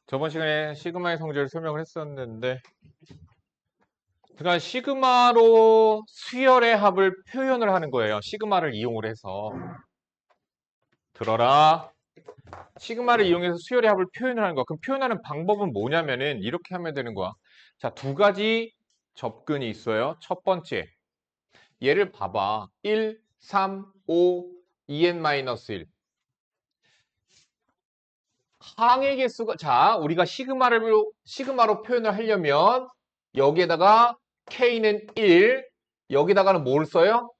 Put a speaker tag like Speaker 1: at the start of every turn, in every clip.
Speaker 1: 저번 시간에 시그마의 성질을 설명을 했었는데, 그러니까 시그마로 수열의 합을 표현을 하는 거예요. 시그마를 이용을 해서. 들어라. 시그마를 이용해서 수열의 합을 표현을 하는 거야. 그럼 표현하는 방법은 뭐냐면은 이렇게 하면 되는 거야. 자, 두 가지 접근이 있어요. 첫 번째. 얘를 봐봐. 1, 3, 5, 2n-1. 항의 개수가, 자, 우리가 시그마로 표현을 하려면 여기에다가 k는 1, 여기다가는 뭘 써요?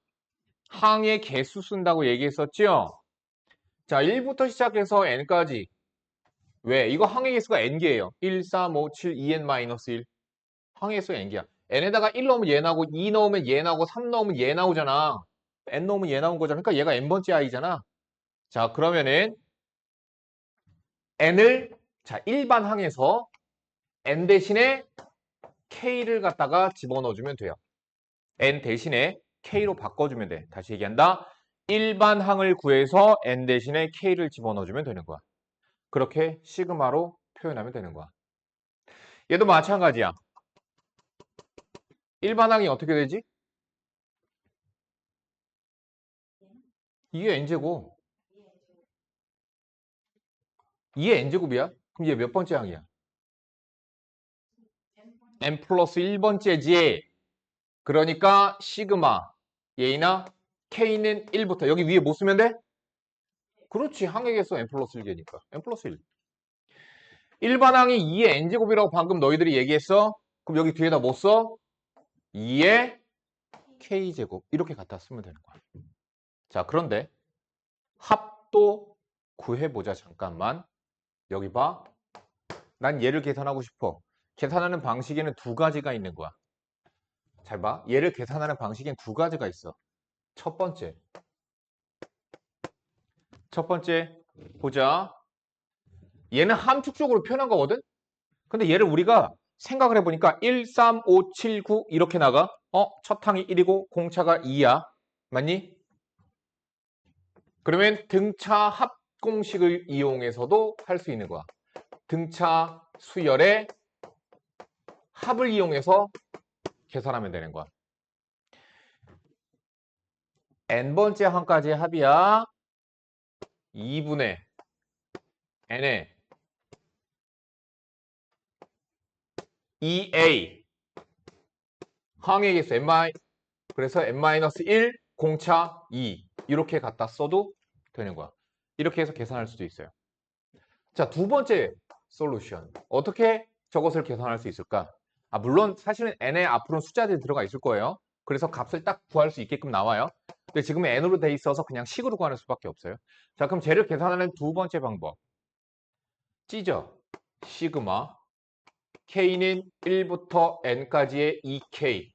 Speaker 1: 항의 개수 쓴다고 얘기했었죠? 자, 1부터 시작해서 n까지. 왜? 이거 항의 개수가 n개예요. 1, 3, 5, 7, 2n-1. 항의 개수가 n개야. n에다가 1 넣으면 얘 나오고 2 넣으면 얘 나오고 3 넣으면 얘 나오잖아. n 넣으면 얘 나온 거잖아. 그러니까 얘가 n번째 i잖아. 자, 그러면은 n을 자, 일반 항에서 n 대신에 k를 갖다가 집어넣어주면 돼요. n 대신에 k로 바꿔주면 돼. 다시 얘기한다. 일반 항을 구해서 n 대신에 k를 집어넣어주면 되는 거야. 그렇게 시그마로 표현하면 되는 거야. 얘도 마찬가지야. 일반 항이 어떻게 되지? 이게 n제곱. 2의 n제곱이야? 그럼 얘 몇 번째 항이야? n 플러스 1번째지. 그러니까 시그마 얘나 k는 1부터 여기 위에 뭐 쓰면 돼? 그렇지. 항의 개수 n 플러스 1개니까. n 플러스 1. 일반항이 2의 n제곱이라고 방금 너희들이 얘기했어? 그럼 여기 뒤에다 뭐 써? 2의 k제곱. 이렇게 갖다 쓰면 되는 거야. 자, 그런데 합도 구해보자. 잠깐만. 여기 봐. 난 얘를 계산하고 싶어. 계산하는 방식에는 두 가지가 있는 거야. 잘 봐. 얘를 계산하는 방식엔 두 가지가 있어. 첫 번째. 보자. 얘는 함축적으로 표현한 거거든? 근데 얘를 우리가 생각을 해보니까 1, 3, 5, 7, 9 이렇게 나가. 첫 항이 1이고 공차가 2야. 맞니? 그러면 등차 합 공식을 이용해서도 할 수 있는 거야. 등차 수열의 합을 이용해서 계산하면 되는 거야. n번째 항까지의 합이야. 2분의 n의 2a 항의 개수 그래서 n-1 공차 2 이렇게 갖다 써도 되는 거야. 이렇게 해서 계산할 수도 있어요. 자, 두 번째 솔루션. 어떻게 저것을 계산할 수 있을까? 물론 사실은 n의 앞으로는 숫자들이 들어가 있을 거예요. 그래서 값을 딱 구할 수 있게끔 나와요. 근데 지금 n으로 돼 있어서 그냥 식으로 구하는 수밖에 없어요. 자, 그럼 쟤를 계산하는 두 번째 방법. 찢어. 시그마 k는 1부터 n까지의 2k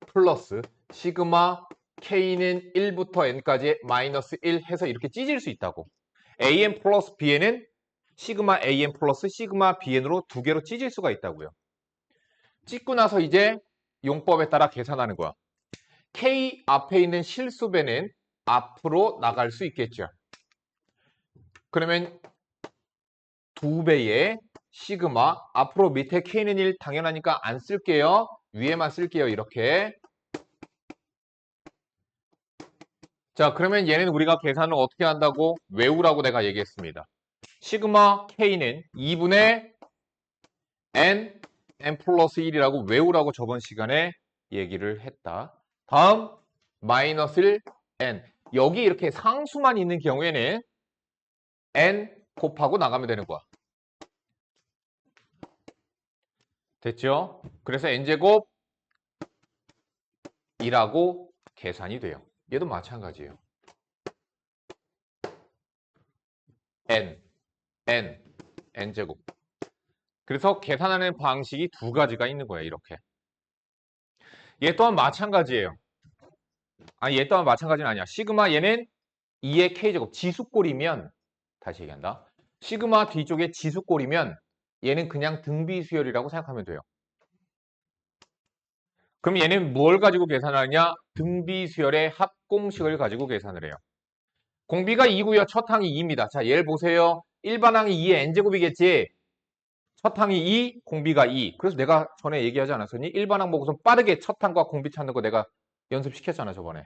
Speaker 1: 플러스 시그마 k는 1부터 n까지의 마이너스 1 해서 이렇게 찢을 수 있다고. an 플러스 bn은 시그마 an 플러스 시그마 bn으로 두 개로 찢을 수가 있다고요. 찢고 나서 이제 용법에 따라 계산하는 거야. k 앞에 있는 실수배는 앞으로 나갈 수 있겠죠. 그러면 2배의 시그마 앞으로 밑에 k는 1 당연하니까 안 쓸게요. 위에만 쓸게요. 이렇게. 자, 그러면 얘는 우리가 계산을 어떻게 한다고? 외우라고 내가 얘기했습니다. 시그마 k는 2분의 n 플러스 1이라고 외우라고 저번 시간에 얘기를 했다. 다음 마이너스 1 n 여기 이렇게 상수만 있는 경우에는 n 곱하고 나가면 되는 거야. 됐죠? 그래서 n제곱 2라고 계산이 돼요. 얘도 마찬가지예요. n제곱. 그래서 계산하는 방식이 두 가지가 있는 거예요. 이렇게. 얘 또한 마찬가지예요. 얘 또한 마찬가지는 아니야. 시그마 얘는 2의 k제곱 지수꼴이면 다시 얘기한다. 시그마 뒤쪽에 지수꼴이면 얘는 그냥 등비수열이라고 생각하면 돼요. 그럼 얘는 뭘 가지고 계산하느냐? 등비수열의 합공식을 가지고 계산을 해요. 공비가 2고요. 첫 항이 2입니다. 자, 얘를 보세요. 일반항이 2의 n제곱이겠지. 첫 항이 2, 공비가 2. 그래서 내가 전에 얘기하지 않았었니? 일반항 보고서 빠르게 첫 항과 공비 찾는 거 내가 연습시켰잖아, 저번에.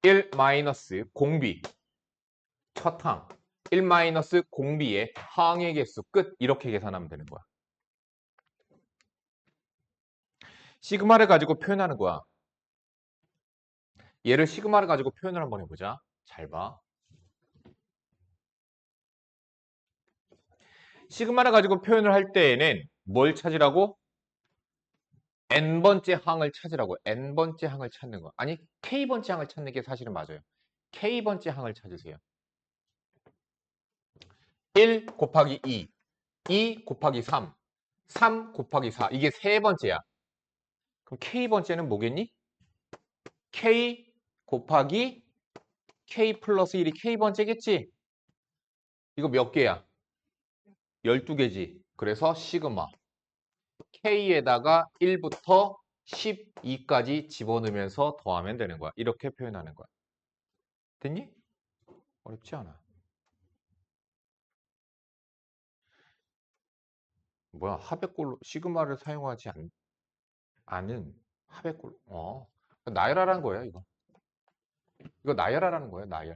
Speaker 1: 1 마이너스 공비 첫 항, 1 마이너스 공비의 항의 개수 끝. 이렇게 계산하면 되는 거야. 시그마를 가지고 표현하는 거야. 얘를 시그마를 가지고 표현을 한번 해보자. 잘 봐. 시그마를 가지고 표현을 할 때에는 뭘 찾으라고? n번째 항을 찾으라고. n번째 항을 찾는 거. 아니, k번째 항을 찾는 게 사실은 맞아요. k번째 항을 찾으세요. 1 곱하기 2, 2 곱하기 3, 3 곱하기 4. 이게 세 번째야. 그럼 k번째는 뭐겠니? k 곱하기 k 플러스 1이 k번째겠지? 이거 몇 개야? 12개지. 그래서 시그마 k에다가 1부터 12까지 집어넣으면서 더하면 되는 거야. 이렇게 표현하는 거야. 됐니? 어렵지 않아. 뭐야, 하백골로 시그마를 사용하지 않은 하백골. 나열하라는 거야, 이거. 이거 나열하라는 거야, 나열.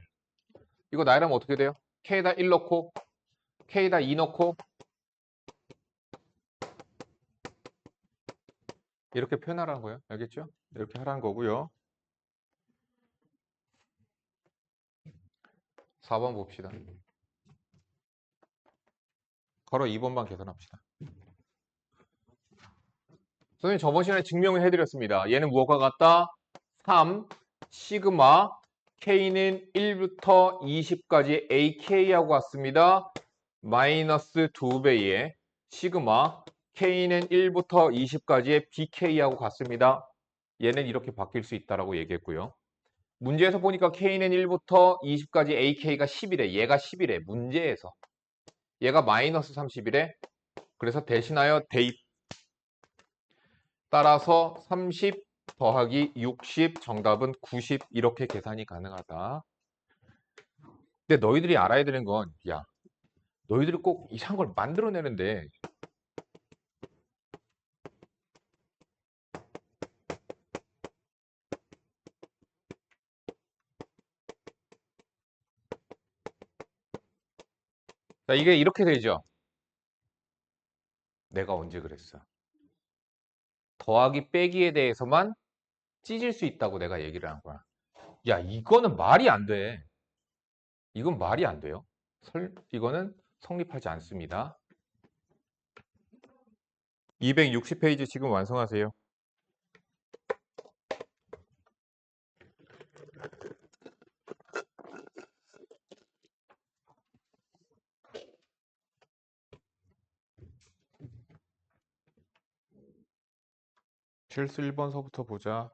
Speaker 1: 이거 나열하면 어떻게 돼요? k에다 1 넣고 k에다 2 넣고 이렇게 표현하라는 거예요. 알겠죠? 이렇게 하라는 거고요. 4번 봅시다. 바로 2번만 계산합시다. 선생님 저번 시간에 증명을 해드렸습니다. 얘는 무엇과 같다? 3 시그마 k는 1부터 20까지 ak하고 같습니다. 마이너스 2배의 시그마 k는 1부터 20까지의 bk하고 같습니다. 얘는 이렇게 바뀔 수 있다고 얘기했고요. 문제에서 보니까 k는 1부터 20까지 ak가 10이래. 얘가 10이래. 문제에서. 얘가 마이너스 30이래. 그래서 대신하여 대입. 따라서 30 더하기 60 정답은 90 이렇게 계산이 가능하다. 근데 너희들이 알아야 되는 건 야, 너희들이 꼭 이상한 걸 만들어내는데 자, 이게 이렇게 되죠. 내가 언제 그랬어? 더하기 빼기에 대해서만 찢을 수 있다고 내가 얘기를 한 거야. 야, 이거는 말이 안 돼. 이건 말이 안 돼요. 이거는 성립하지 않습니다. 260페이지 지금 완성하세요. 실수 1번서부터 보자.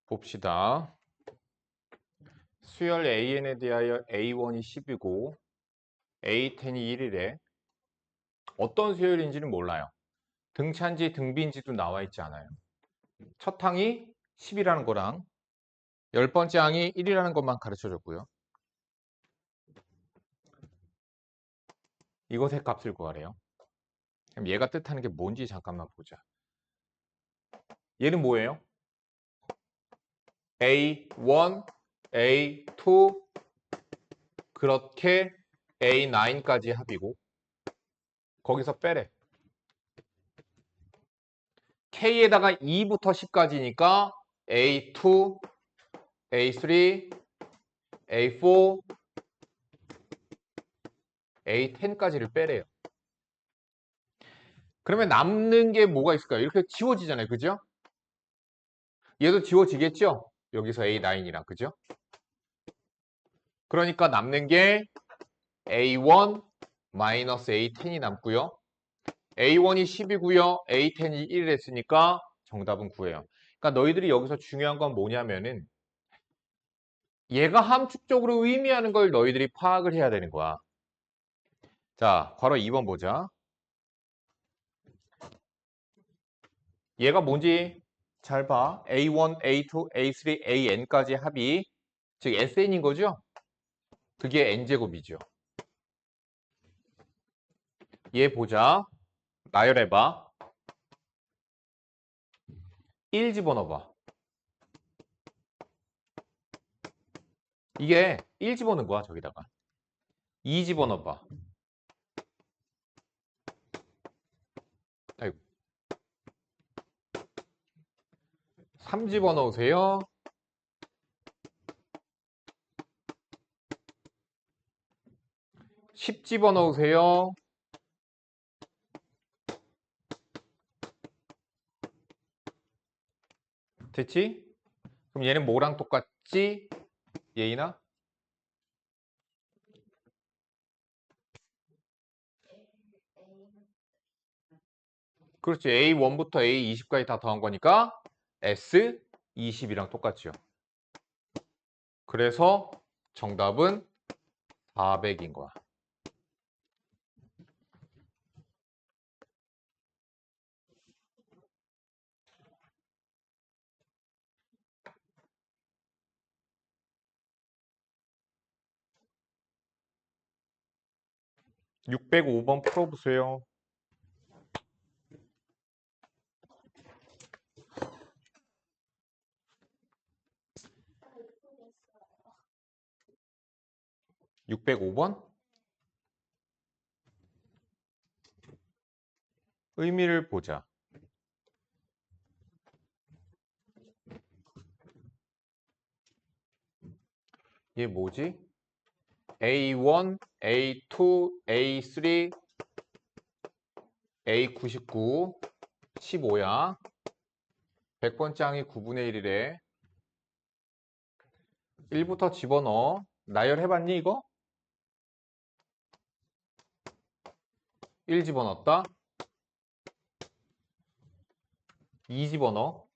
Speaker 1: 봅시다. 수열 AN에 대하여 A1이 10이고 A10이 1이래. 어떤 수열인지는 몰라요. 등차인지 등비인지도 나와 있지 않아요. 첫 항이 10이라는 거랑 10번째 항이 1이라는 것만 가르쳐줬고요. 이것의 값을 구하래요. 그럼 얘가 뜻하는 게 뭔지 잠깐만 보자. 얘는 뭐예요? A1, A2 그렇게 A9까지 합이고 거기서 빼래. K에다가 2부터 10까지니까 A2, A3, A4, A10까지를 빼래요. 그러면 남는 게 뭐가 있을까요? 이렇게 지워지잖아요. 그죠? 얘도 지워지겠죠? 여기서 A9이랑. 그죠? 그러니까 남는 게 A1 마이너스 A10이 남고요. A1이 10이고요. A10이 1을 했으니까 정답은 9예요. 그러니까 너희들이 여기서 중요한 건 뭐냐면은 얘가 함축적으로 의미하는 걸 너희들이 파악을 해야 되는 거야. 자, 괄호 2번 보자. 얘가 뭔지 잘 봐. A1, A2, A3, AN까지 합이 즉 SN인 거죠? 그게 N제곱이죠. 얘 보자. 나열해봐. 1 집어넣어봐. 이게 1 집어넣은 거야, 저기다가. 2 집어넣어봐. 아이고. 3 집어넣으세요. 10 집어넣으세요. 됐지? 그럼 얘는 뭐랑 똑같지? 얘이나? 그렇지. A1부터 A20까지 다 더한 거니까 S20이랑 똑같죠. 그래서 정답은 400인 거야. 605번 풀어보세요. 605번? 의미를 보자. 얘 뭐지? A1, A2, A3, A99, 15야. 100번째 항이 9분의 1이래. 1부터 집어넣어. 나열해봤니 이거? 1 집어넣었다. 2 집어넣어.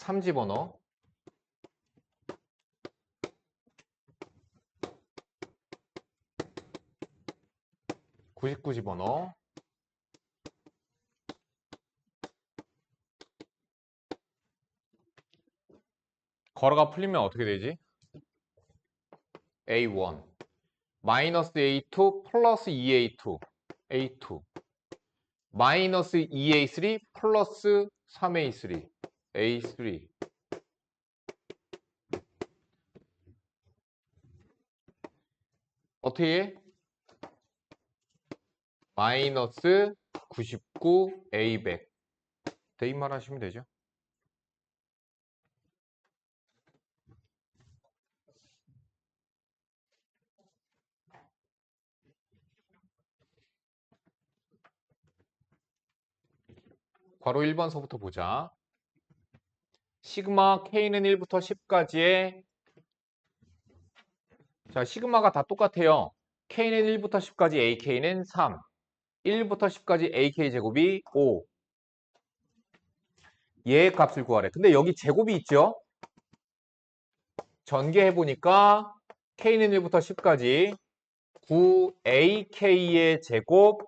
Speaker 1: 3 집어넣어. 99 집어넣어. 괄호가 풀리면 어떻게 되지? A1 마이너스 A2 플러스 2A2 A2 마이너스 2A3 플러스 3A3 A3 어떻게 해? 마이너스 99 A100 대입만 하시면 되죠. 괄호 1번서부터 보자. 시그마 K는 1부터 10까지의 자, 시그마가 다 똑같아요. K는 1부터 10까지 AK는 3 1부터 10까지 AK 제곱이 5 얘의 값을 구하래. 근데 여기 제곱이 있죠? 전개해보니까 K는 1부터 10까지 9AK의 제곱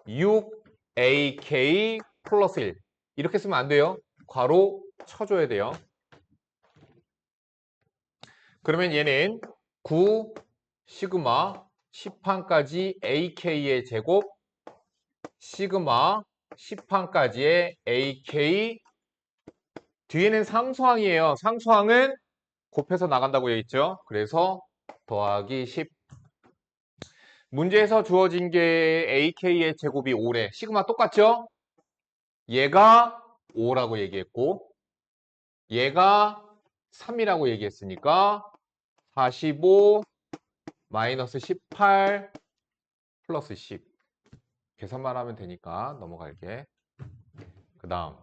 Speaker 1: 6AK 플러스 1 이렇게 쓰면 안 돼요. 괄호 쳐줘야 돼요. 그러면 얘는 9 시그마 10항까지 AK의 제곱 시그마 10항까지의 AK 뒤에는 상수항이에요. 상수항은 곱해서 나간다고 되어 있죠. 그래서 더하기 10 문제에서 주어진 게 AK의 제곱이 5래. 시그마 똑같죠? 얘가 5라고 얘기했고 얘가 3이라고 얘기했으니까 45 마이너스 18 플러스 10 계산만 하면 되니까 넘어갈게. 그 다음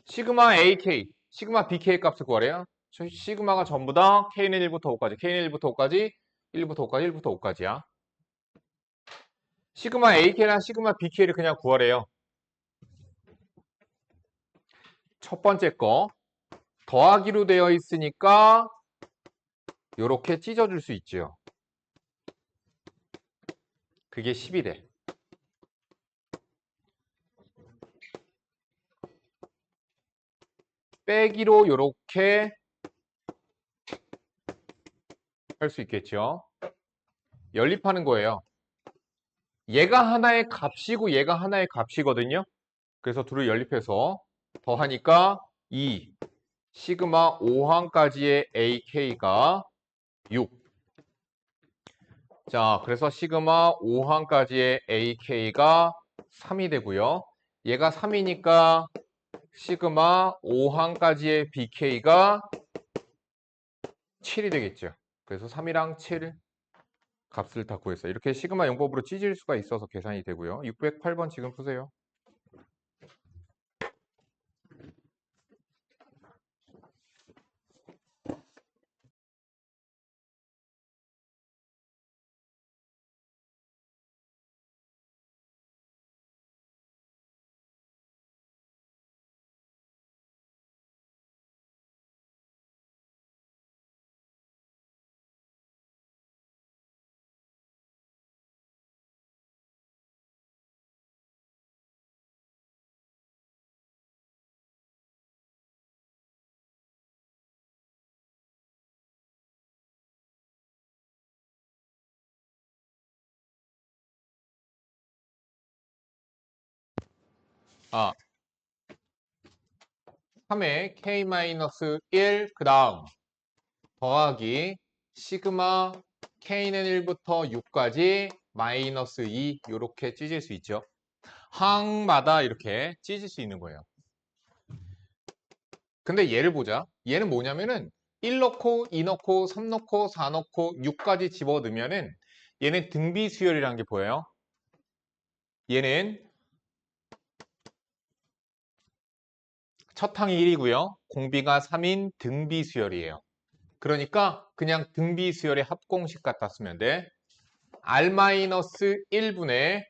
Speaker 1: 시그마 AK, 시그마 BK 값을 구하래요. 시그마가 전부 다 K는 1부터 5까지, K는 1부터 5까지, 1부터 5까지, 1부터 5까지야. 시그마 AK랑 시그마 BK를 그냥 구하래요. 첫 번째 거 더하기로 되어 있으니까 이렇게 찢어줄 수 있죠. 그게 10이래. 빼기로 이렇게 할 수 있겠죠. 연립하는 거예요. 얘가 하나의 값이고 얘가 하나의 값이거든요. 그래서 둘을 연립해서 더하니까 2 시그마 5항까지의 AK가 6. 자, 그래서 시그마 5항까지의 AK가 3이 되고요. 얘가 3이니까 시그마 5항까지의 BK가 7이 되겠죠. 그래서 3이랑 7 값을 다 구했어요. 이렇게 시그마 용법으로 찢을 수가 있어서 계산이 되고요. 608번 지금 푸세요. 아, 3의 K-1 그 다음 더하기 시그마 K는 1부터 6까지 마이너스 2 이렇게 찢을 수 있죠. 항마다 이렇게 찢을 수 있는 거예요. 근데 얘를 보자. 얘는 뭐냐면은 1 넣고 2 넣고 3 넣고 4 넣고 6까지 집어넣으면은 얘는 등비 수열이라는 게 보여요. 얘는 첫 항이 1이고요. 공비가 3인 등비 수열이에요. 그러니까 그냥 등비 수열의 합공식 갖다 쓰면 돼. R-1분의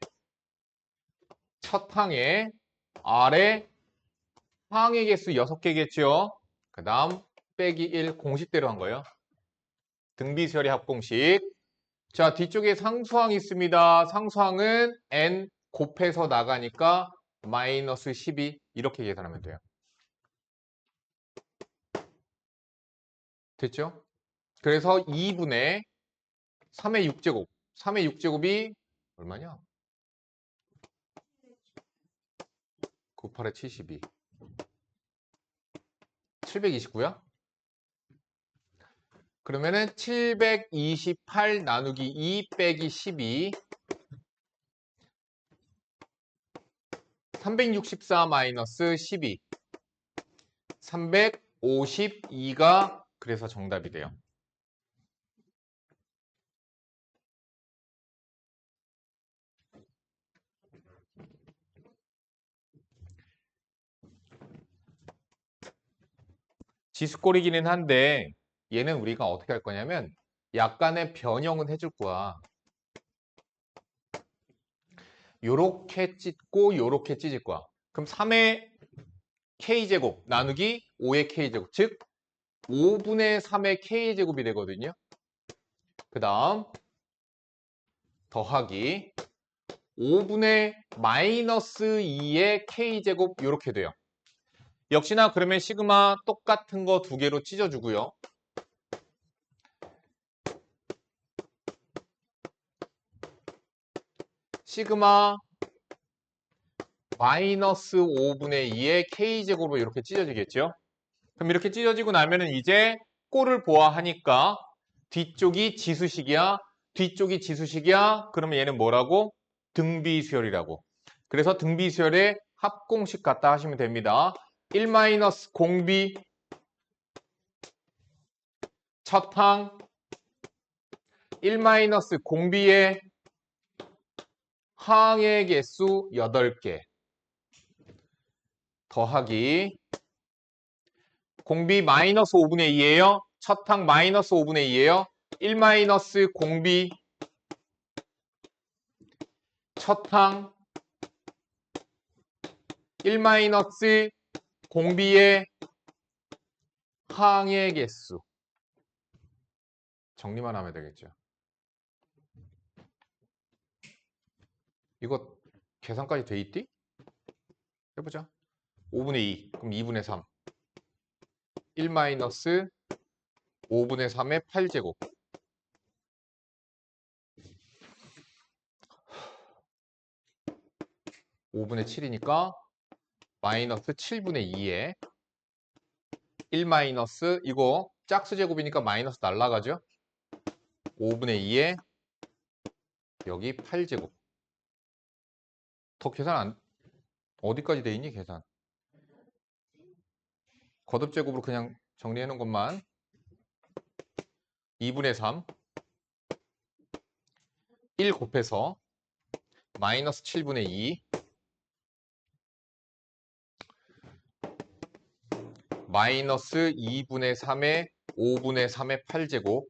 Speaker 1: 첫 항에 R의 항의 개수 6개겠죠. 그 다음 빼기 1 공식대로 한 거예요. 등비수열의 합공식. 자, 뒤쪽에 상수항이 있습니다. 상수항은 n 곱해서 나가니까 마이너스 12 이렇게 계산하면 돼요. 됐죠? 그래서 2분의 3의 6제곱. 3의 6제곱이 얼마냐? 98에 72. 729야? 그러면은 728 나누기 2 빼기 12 364 마이너스 12 352가 그래서 정답이 돼요. 지수꼴이기는 한데 얘는 우리가 어떻게 할 거냐면 약간의 변형은 해줄 거야. 요렇게 찢고 요렇게 찢을 거야. 그럼 3의 k제곱 나누기 5의 k제곱 즉 5분의 3의 k제곱이 되거든요. 그 다음 더하기 5분의 마이너스 2의 k제곱 이렇게 돼요. 역시나 그러면 시그마 똑같은 거 두 개로 찢어주고요. 시그마 마이너스 5분의 2의 k제곱으로 이렇게 찢어지겠죠. 그럼 이렇게 찢어지고 나면은 이제 꼴을 보아하니까 뒤쪽이 지수식이야. 뒤쪽이 지수식이야. 그러면 얘는 뭐라고? 등비수열이라고. 그래서 등비수열의 합공식 갖다 하시면 됩니다. 1 마이너스 공비 첫항 1 마이너스 공비의 항의 개수 8개 더하기 공비 마이너스 5분의 2예요. 첫 항 마이너스 5분의 2예요. 1 마이너스 공비 첫 항 1 마이너스 공비의 항의 개수. 정리만 하면 되겠죠. 이거 계산까지 돼 있디? 해보자. 5분의 2, 그럼 2분의 3. 1 마이너스 5분의 3의 8제곱. (5분의 7이니까) 마이너스 7분의 2에 1 마이너스 이거 짝수 제곱이니까 마이너스 날라가죠. 5분의 2에 여기 8제곱. 더 계산 안 어디까지 돼 있니 계산? 거듭 제곱으로 그냥 정리해 놓은 것만. 2분의 3 1 곱해서 마이너스 7분의 2 마이너스 2분의 3의 5분의 3의 8제곱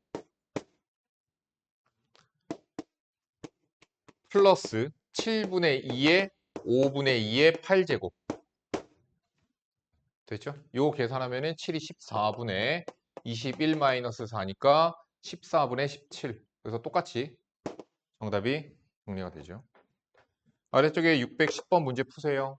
Speaker 1: 플러스 7분의 2의 5분의 2의 8제곱. 됐죠? 요 계산하면은 7이 14분의 21 마이너스 4니까 14분의 17. 그래서 똑같이 정답이 정리가 되죠. 아래쪽에 610번 문제 푸세요.